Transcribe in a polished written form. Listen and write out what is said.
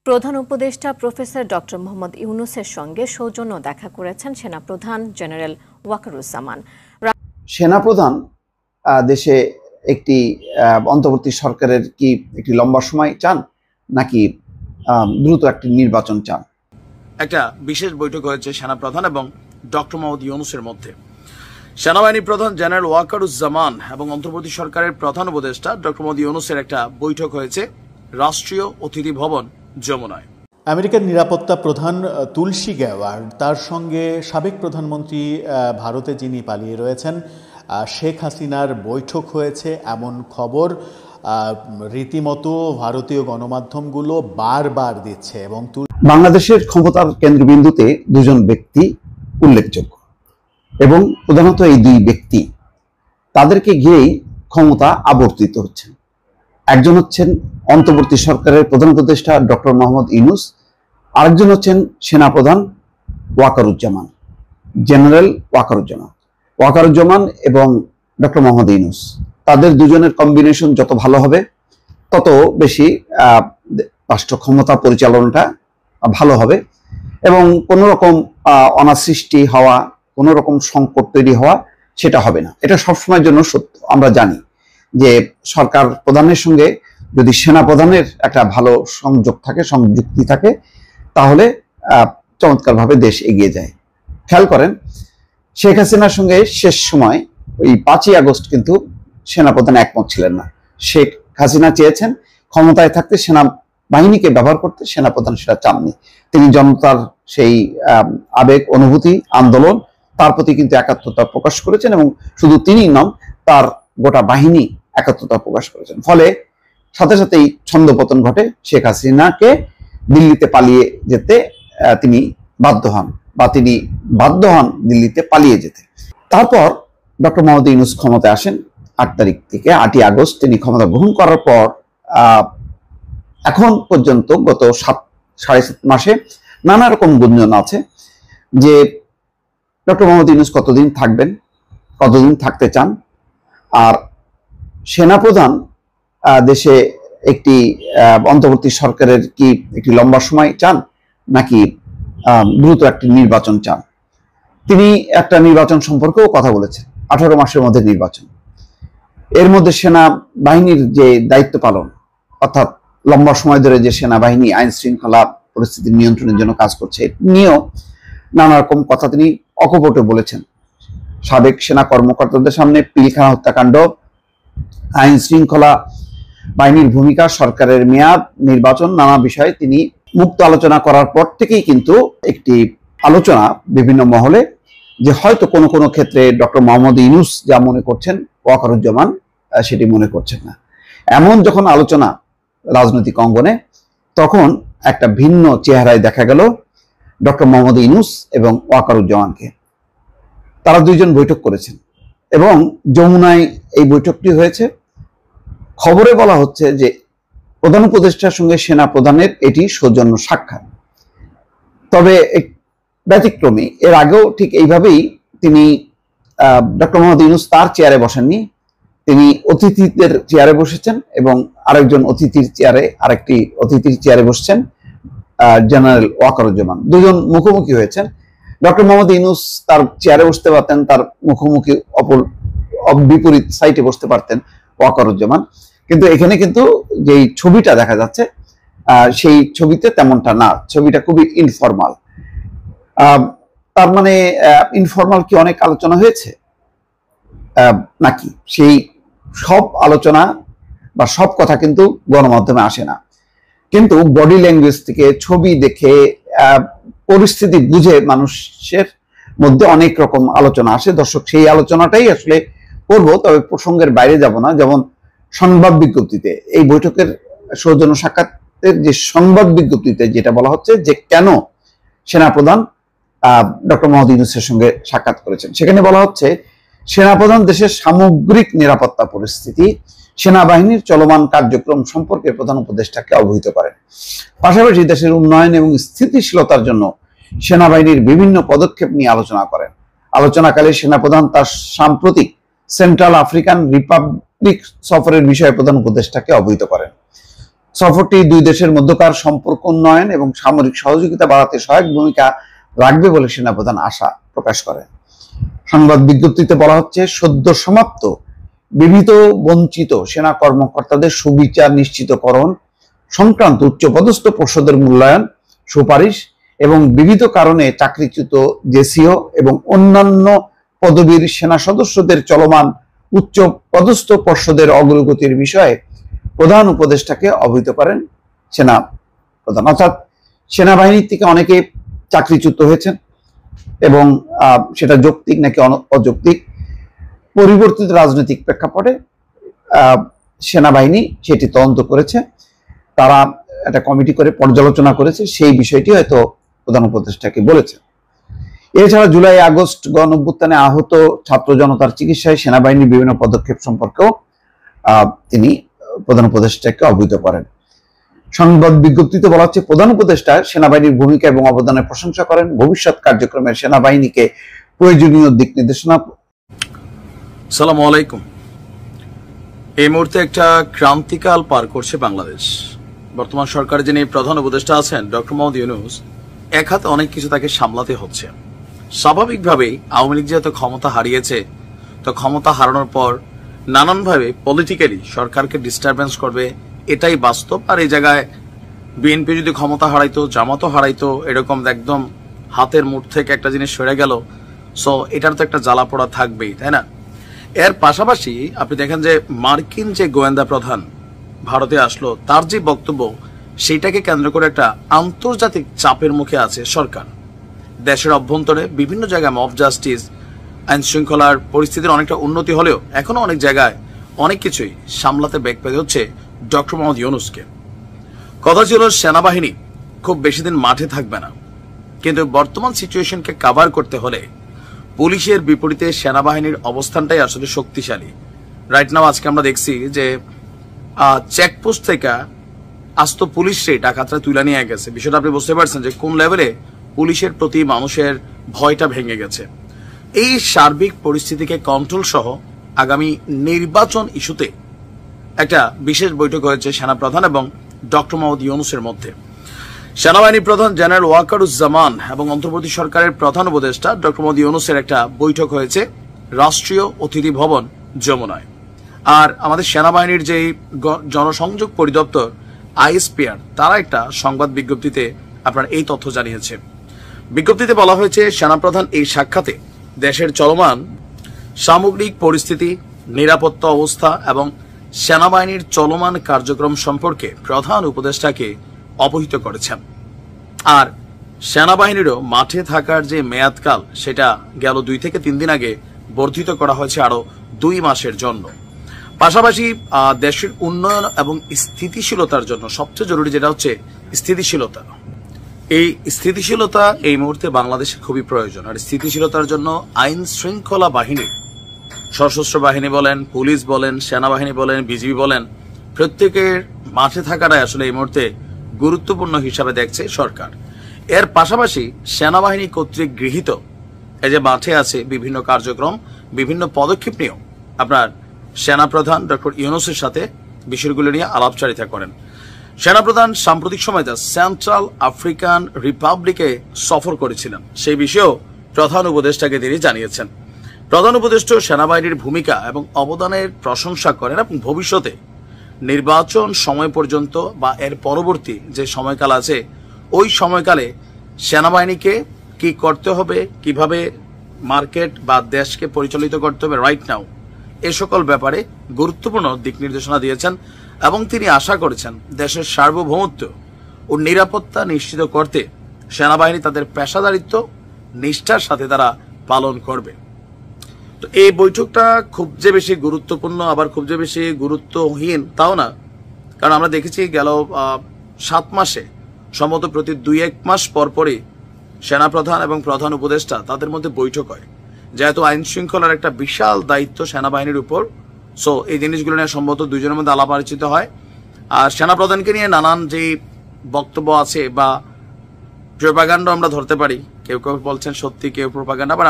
প্রধান উপদেষ্টা professor doctor Mohammad ইউনূসের সঙ্গে সৌজন্য দেখা করেছেন সেনাপ্রধান জেনারেল ওয়াকারুজ্জামান। সেনাপ্রধান দেশে একটি অন্তর্বর্তী সরকারের কি একটি লম্বা সময় চান নাকি দ্রুত একটি নির্বাচন চান? একটা বিশেষ বৈঠক হয়েছে সেনাপ্রধান এবং ডক্টর মোহাম্মদ ইউনূসের মধ্যে। সেনাবাহিনী প্রধান জেনারেল ওয়াকারুজ্জামান এবং অন্তর্বর্তী সরকারের প্রধান উপদেষ্টা ডক্টর মোহাম্মদ ইউনূসের একটা বৈঠক হয়েছে রাষ্ট্রীয় অতিথি ভবন যমুনায়। আমেরিকার নিরাপত্তা প্রধান তুলসী গ্যাওয়ার্ড, তার সঙ্গে সাবেক প্রধানমন্ত্রী ভারতে যিনি পালিয়ে রয়েছেন শেখ হাসিনার বৈঠক হয়েছে এমন খবর রীতিমতো ভারতীয় গণমাধ্যমগুলো বারবার দিচ্ছে। এবং বাংলাদেশের ক্ষমতার কেন্দ্রবিন্দুতে দুজন ব্যক্তি উল্লেখযোগ্য এবং প্রধানত এই দুই ব্যক্তি, তাদেরকে ঘিরেই ক্ষমতা আবর্তিত হচ্ছে। একজন হচ্ছেন অন্তর্বর্তী সরকারের প্রধান উপদেষ্টা ডক্টর মোহাম্মদ ইউনূস, আরেকজন হচ্ছেন সেনাপ্রধান ওয়াকারুজ্জামান, জেনারেল ওয়াকারুজ্জামান এবং ডক্টর মোহাম্মদ ইউনূস। তাদের দুজনের কম্বিনেশন যত ভালো হবে তত বেশি রাষ্ট্র ক্ষমতা পরিচালনাটা ভালো হবে এবং কোনো রকম অনাসৃষ্টি হওয়া, কোনো রকম সংকট তৈরি হওয়া সেটা হবে না। এটা সবসময়ের জন্য সত্য। আমরা জানি যে সরকার প্রধানের সঙ্গে যদি সেনা প্রধানের একটা ভালো সংযোগ থাকে, সংযুক্তি থাকে, তাহলে চমৎকারভাবে দেশ এগিয়ে যায়। খেয়াল করেন, শেখ হাসিনার সঙ্গে শেষ সময় ওই 5ই আগস্ট কিন্তু সেনাপ্রধান একমত ছিলেন না। শেখ হাসিনা চেয়েছেন ক্ষমতায় থাকতে সেনা বাহিনীকে ব্যবহার করতে, সেনাপ্রধান সেটা চাননি। তিনি জনতার সেই আবেগ, অনুভূতি, আন্দোলন, তার প্রতি কিন্তু একাত্মতা প্রকাশ করেছেন এবং শুধু তিনি নন, তার গোটা বাহিনী একাত্মতা প্রকাশ করেছেন। ফলে সাথে সাথেই ছন্দপতন ঘটে, শেখ হাসিনাকে দিল্লিতে পালিয়ে যেতে তিনি বাধ্য হন দিল্লিতে পালিয়ে যেতে। তারপর ডক্টর মোহাম্মদ ইউনূস ক্ষমতায় আসেন 8 তারিখ থেকে। 8ই আগস্ট তিনি ক্ষমতা গ্রহণ করার পর এখন পর্যন্ত গত 7.5 মাসে নানা রকম গুঞ্জন আছে যে ডক্টর মোহাম্মদ ইউনূস কতদিন থাকবেন, কতদিন থাকতে চান, আর সেনাপ্রধান দেশে একটি অন্তর্বর্তী সরকারের কি একটি লম্বা সময় চান নাকি দ্রুত একটি নির্বাচন চান। তিনি একটা নির্বাচন সম্পর্কেও কথা বলেছেন, 18 মাসের মধ্যে নির্বাচন। এর মধ্যে সেনাবাহিনীর যে দায়িত্ব পালন, অর্থাৎ লম্বা সময় ধরে যে সেনাবাহিনী আইন শৃঙ্খলা পরিস্থিতি নিয়ন্ত্রণের জন্য কাজ করছে, নিয়েও নানা রকম কথা তিনি অকপটে বলেছেন। সাবেক সেনা কর্মকর্তাদের সামনে পিলখানা হত্যাকাণ্ড, আইন শৃঙ্খলা বাহিনীর ভূমিকা, সরকারের মেয়াদ, নির্বাচন, নানা বিষয়ে তিনি মুক্ত আলোচনা করার পর থেকেই কিন্তু একটি আলোচনা বিভিন্ন মহলে যে হয়তো কোনো কোনো ক্ষেত্রে ডক্টর মোহাম্মদ ইউনূস যা মনে করছেন ওয়াকারুজ্জামান সেটি মনে করছেন না। এমন যখন আলোচনা রাজনৈতিক অঙ্গনে, তখন একটা ভিন্ন চেহারায় দেখা গেল ডক্টর মোহাম্মদ ইউনূস এবং ওয়াকারুজ্জামানকে। তারা দুইজন বৈঠক করেছেন এবং যমুনায় এই বৈঠকটি হয়েছে। খবরে বলা হচ্ছে যে প্রধান উপদেষ্টার সঙ্গে সেনা প্রধানের এটি সৌজন্য সাক্ষাৎ। তবে ব্যতিক্রমী, এর আগেও ঠিক এইভাবেই তিনি ডক্টর মোহাম্মদ ইউনূস তার চেয়ারে বসেননি, তিনি অতিথিদের চেয়ারে বসেছেন এবং আরেকটি অতিথির চেয়ারে বসছেন জেনারেল ওয়াকারুজ্জামান। দুজন মুখোমুখি হয়েছেন। ডক্টর মোহাম্মদ ইউনূস তার চেয়ারে বসতে পারতেন, তার মুখোমুখি বিপরীত সাইডে বসতে পারতেন ওয়াকারুজ্জামান, কিন্তু এখানে কিন্তু যেই ছবিটা দেখা যাচ্ছে সেই ছবিতে তেমনটা না, ছবিটা খুবই ইনফর্মাল। তার মানে ইনফর্মাল কি অনেক আলোচনা হয়েছে নাকি? সেই সব আলোচনা বা সব কথা কিন্তু গণমাধ্যমে আসে না, কিন্তু বডি ল্যাঙ্গুয়েজ থেকে, ছবি দেখে, পরিস্থিতি বুঝে মানুষের মধ্যে অনেক রকম আলোচনা আসে। দর্শক, সেই আলোচনাটাই আসলে করব, তবে প্রসঙ্গের বাইরে যাব না। যেমন সংবাদ বিজ্ঞপ্তিতে, এই বৈঠকের সৌজন্য সাক্ষাতের যে সংবাদ বিজ্ঞপ্তিতে যেটা বলা হচ্ছে যে কেন সেনাপ্রধান ডক্টর মোহাম্মদ ইউনূসের সঙ্গে সাক্ষাৎ করেছেন, সেখানে বলা হচ্ছে সেনাপ্রধান দেশের সামগ্রিক নিরাপত্তা পরিস্থিতি, সেনাবাহিনীর চলমান কার্যক্রম সম্পর্কে প্রধান উপদেষ্টাকে অবহিত করেন। পাশাপাশি দেশের উন্নয়ন এবং স্থিতিশীলতার জন্য সেনাবাহিনীর বিভিন্ন পদক্ষেপ নিয়ে আলোচনা করেন। আলোচনাকালে সেনাপ্রধান তার সাম্প্রতিক সেন্ট্রাল আফ্রিকান রিপাবলিক সফরের বিষয়ে প্রধান উপদেষ্টাকে অবহিত করেন। সফরটি দুই দেশের মধ্যকার সম্পর্ক উন্নয়ন এবং সামরিক সহযোগিতা বাড়াতে সহায়ক ভূমিকা রাখবে বলে সেনাপ্রধান আশা প্রকাশ করেন। সংবাদ বিজ্ঞপ্তিতে বলা হচ্ছে, সদ্য সমাপ্ত বিবিধ বঞ্চিত সেনা কর্মকর্তাদের সুবিচার নিশ্চিতকরণ সংক্রান্ত উচ্চপদস্থ পর্ষদের মূল্যায়ন সুপারিশ এবং বিবিধ কারণে চাকরিচ্যুত জেসিও এবং অন্যান্য পদবীর সেনা সদস্যদের চলমান উচ্চ পদস্থ পর্ষদের অগ্রগতির বিষয়ে প্রধান উপদেষ্টাকে অবহিত করেন সেনা প্রধান। অর্থাৎ সেনাবাহিনীর থেকে অনেকে চাকরিচ্যুত হয়েছেন এবং সেটা যৌক্তিক নাকি অযৌক্তিক, পরিবর্তিত রাজনৈতিক প্রেক্ষাপটে সেনাবাহিনী সেটি তদন্ত করেছে, তারা একটা কমিটি করে পর্যালোচনা করেছে, সেই বিষয়টি হয়তো প্রধান উপদেষ্টাকে বলেছে। এছাড়া জুলাই আগস্ট গণঅভ্যুত্থানে আহত ছাত্র জনতার চিকিৎসায় সেনাবাহিনীর বিভিন্ন পদক্ষেপ সম্পর্কেও তিনি প্রধান উপদেষ্টাকে অবহিত করেন। সংবাদ বিজ্ঞপ্তিতে বলা হচ্ছে, প্রধান উপদেষ্টা সেনাবাহিনীর ভূমিকা এবং অবদানের প্রশংসা করেন। ভবিষ্যৎ কার্যক্রমে সেনাবাহিনীকে প্রয়োজনীয় দিক নির্দেশনা। আসসালামু আলাইকুম। এই মুহূর্তে একটা ক্রান্তিকাল পার করছে বাংলাদেশ। বর্তমান সরকারের যিনি প্রধান উপদেষ্টা আছেন ডক্টর মোহাম্মদ ইউনূস, এক হাতে অনেক কিছু তাকে সামলাতে হচ্ছে। স্বাভাবিকভাবেই আওয়ামী লীগ যেহেতু ক্ষমতা হারিয়েছে, তো ক্ষমতা হারানোর পর নানানভাবে পলিটিক্যালি সরকারকে ডিস্টারবেন্স করবে, এটাই বাস্তব। আর এই জায়গায় বিএনপি যদি ক্ষমতা হারাইতো, জামাতও হারাইতো, এরকম একদম হাতের মুঠ থেকে একটা জিনিস সরে গেল, সো এটার তো একটা জ্বালা পোড়া থাকবেই, তাই না? এর পাশাপাশি আপনি দেখেন যে মার্কিন যে গোয়েন্দা প্রধান ভারতে আসলো, তার যে বক্তব্য, সেইটাকে কেন্দ্র করে একটা আন্তর্জাতিক চাপের মুখে আছে সরকার। দেশের অভ্যন্তরে বিভিন্ন জায়গায় মব জাস্টিস, আইন শৃঙ্খলার পরিস্থিতির অনেকটা উন্নতি হলেও এখনো অনেক জায়গায় অনেক কিছুই সামলাতে বেগ পেতে হচ্ছে ডক্টর মোহাম্মদ ইউনূসকে। কথা ছিল সেনাবাহিনী খুব বেশি দিন মাঠে থাকবে না, কিন্তু বর্তমান সিচুয়েশনকে কাভার করতে হলে পুলিশের বিপরীতে সেনাবাহিনীর অবস্থানটাই আসলে শক্তিশালী। রাইট নাও আজকে আমরা দেখছি যে চেকপোস্ট থেকে আস্ত পুলিশে ডাকাতরা তুলে নিয়ে গেছে। বিষয়টা আপনি বুঝতে পারছেন যে কোন লেভেলে পুলিশের প্রতি মানুষের ভয়টা ভেঙে গেছে। এই সার্বিক পরিস্থিতিকে কন্ট্রোল সহ আগামী নির্বাচন ইস্যুতে একটা বিশেষ বৈঠক হয়েছে সেনাপ্রধান এবং ডক্টর মোহাম্মদ ইউনূসের মধ্যে। সেনাবাহিনী প্রধান জেনারেল ওয়াকারুজ্জামান এবং অন্তর্বর্তী সরকারের প্রধান উপদেষ্টা ডক্টর মোহাম্মদ ইউনূসের একটা বৈঠক হয়েছে রাষ্ট্রীয় অতিথি ভবন যমুনায়। আর আমাদের সেনাবাহিনীর যে জনসংযোগ পরিদপ্তর আইএসপিআর, তারা একটা সংবাদ বিজ্ঞপ্তিতে আপনার এই তথ্য জানিয়েছে। বিজ্ঞপ্তিতে বলা হয়েছে, সেনাপ্রধান এই সাক্ষাতে দেশের চলমান সামগ্রিক পরিস্থিতি, নিরাপত্তা অবস্থা এবং সেনাবাহিনীর চলমান কার্যক্রম সম্পর্কে প্রধান উপদেষ্টাকে অবহিত করেছেন। আর সেনাবাহিনীরও মাঠে থাকার যে মেয়াদকাল, সেটা গেল 2 থেকে 3 দিন আগে বর্ধিত করা হয়েছে আরো 2 মাসের জন্য। পাশাপাশি দেশের উন্নয়ন এবং স্থিতিশীলতার জন্য সবচেয়ে জরুরি যেটা হচ্ছে স্থিতিশীলতা। এই স্থিতিশীলতা এই মুহূর্তে বাংলাদেশে খুবই প্রয়োজন। আর স্থিতিশীলতার জন্য আইন শৃঙ্খলা বাহিনী, সশস্ত্র বাহিনী বলেন, পুলিশ বলেন, সেনাবাহিনী বলেন, বিজিবি বলেন, প্রত্যেকের মাঠে থাকাটাই আসলে এই মুহূর্তে গুরুত্বপূর্ণ হিসাবে দেখছে সরকার। এর পাশাপাশি সেনাবাহিনী কর্তৃক গৃহীত এই যে মাঠে আছে বিভিন্ন কার্যক্রম, বিভিন্ন পদক্ষেপ নিয়েও আপনার সেনাপ্রধান ডক্টর ইউনূসের সাথে বিষয়গুলো নিয়ে আলাপচারিতা করেন। সেনাপ্রধান সাম্প্রতিক সময় সেন্ট্রাল আফ্রিকান রিপাবলিকে সফর করেছিলেন, সেই বিষয়েও প্রধান উপদেষ্টাকে তিনি জানিয়েছেন। প্রধান উপদেষ্টা সেনাবাহিনীর ভূমিকা এবং অবদানের প্রশংসা করেন এবং ভবিষ্যতে নির্বাচন সময় পর্যন্ত বা এর পরবর্তী যে সময়কাল আছে, ওই সময়কালে সেনাবাহিনীকে কি করতে হবে, কিভাবে মার্কেট বা দেশকে পরিচালিত করতে হবে রাইট নাও, এ সকল ব্যাপারে গুরুত্বপূর্ণ দিক নির্দেশনা দিয়েছেন এবং তিনি আশা করেছেন দেশের সার্বভৌমত্ব ও নিরাপত্তা নিশ্চিত করতে সেনাবাহিনী তাদের পেশাদারিত্ব নিষ্ঠার সাথে তারা পালন করবে। তো এই বৈঠকটা খুব যে বেশি গুরুত্বপূর্ণ আবার খুব যে বেশি গুরুত্বহীন তাও না, কারণ আমরা দেখেছি গেল 7 মাসে সম্ভবত প্রতি 2-1 মাস পরপরই সেনাপ্রধান এবং প্রধান উপদেষ্টা তাদের মধ্যে বৈঠক হয়, যেহেতু আইন শৃঙ্খলার একটা বিশাল দায়িত্ব সেনাবাহিনীর উপর। সো এই জিনিসগুলো নিয়ে সম্ভবত দুজনের মধ্যে আলাপ আলোচিত হয়। আর সেনাপ্রধানকে নিয়ে নানান যে বক্তব্য আছে বা প্রোপাগান্ডা আমরা ধরতে পারি, কেউ কেউ বলছেন সত্যি, কেউ প্রোপাগান্ডা, আবার